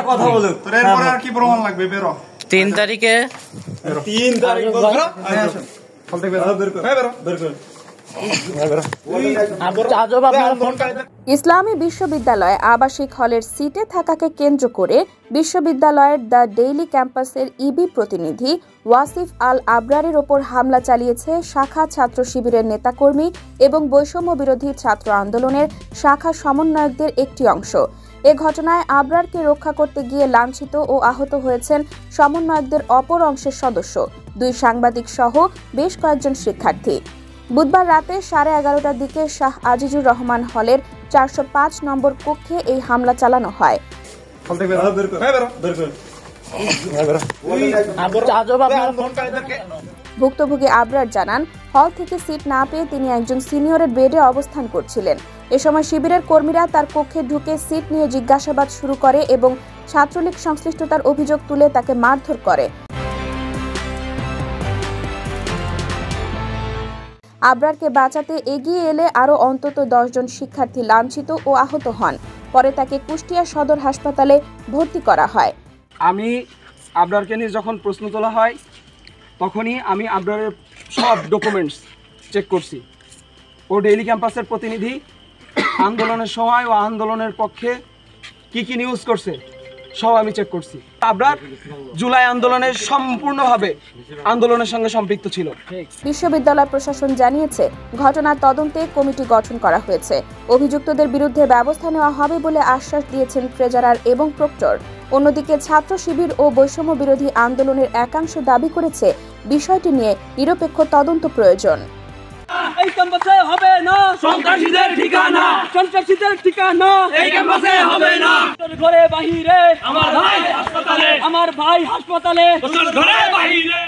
কথা বলুক। তোর এরপরে আর কি প্রমাণ লাগবে? বেরো 3 তারিখে 3 তারিখ বলছো? ইসলামী বিশ্ববিদ্যালয় আবাসিক হলের সিটে থাকাকে কেন্দ্র করে বিশ্ববিদ্যালয়ের দ্য ডেইলি ক্যাম্পাসের ইবি প্রতিনিধি ওয়াসিফ আল আবরারের ওপর হামলা চালিয়েছে শাখা ছাত্র শিবিরের নেতাকর্মী এবং বৈষম্য বিরোধী ছাত্র আন্দোলনের শাখা সমন্বয়কদের একটি অংশ। এ ঘটনায় আবরারকে রক্ষা করতে গিয়ে লাঞ্ছিত ও আহত হয়েছেন সমন্বয়কদের অপর অংশের সদস্য, 2 সাংবাদিক সহ বেশ কয়েকজন শিক্ষার্থী। বুধবার রাতে 11:30টার দিকে শাহ আজিজুর রহমান হলের 405 নম্বর কক্ষে এই হামলা চালানো হয়। ভুক্তভোগী আবরার জানান, হল থেকে সিট না পেয়ে তিনি একজন সিনিয়রের বেডে অবস্থান করছিলেন। এ সময় শিবিরের কর্মীরা তার কক্ষে ঢুকে সিট নিয়ে জিজ্ঞাসাবাদ শুরু করে এবং ছাত্রলীগ সংশ্লিষ্টতার অভিযোগ তুলে তাকে মারধর করে। আবরারকে বাঁচাতে এগিয়ে এলে আরও অন্তত 10 জন শিক্ষার্থী লাঞ্ছিত ও আহত হন। পরে তাকে কুষ্টিয়া সদর হাসপাতালে ভর্তি করা হয়। আমি আবরারকে নিয়ে যখন প্রশ্ন তোলা হয় তখনই আমি আবরারের সব ডকুমেন্টস চেক করছি। ও ডেইলি ক্যাম্পাসের প্রতিনিধি, আন্দোলনের সময় ও আন্দোলনের পক্ষে কি কি নিউজ করছে সব আমি চেক করছি। আবরার জুলাই আন্দোলনের সম্পূর্ণভাবে আন্দোলনের সঙ্গে সম্পৃক্ত ছিল। বিশ্ববিদ্যালয় প্রশাসন জানিয়েছে, ঘটনার তদন্তে কমিটি গঠন করা হয়েছে। অভিযুক্তদের বিরুদ্ধে ব্যবস্থা নেওয়া হবে বলে আশ্বাস দিয়েছেন ট্রেজারার এবং প্রক্টর। অন্যদিকে ছাত্র শিবির ও বৈষম্য বিরোধী আন্দোলনের একাংশ দাবি করেছে, বিষয়টি নিয়ে নিরপেক্ষ তদন্ত প্রয়োজন। এই ক্যাম্পাসে হবে না সন্ত্রাসীদের ঠিকানা, সন্ত্রাসীদের ঠিকানা এই ক্যাম্পাসে হবে না। ঘরে বাহিরে আমার ভাই হাসপাতালে, আমার ভাই হাসপাতালে, ঘরে বাহিরে।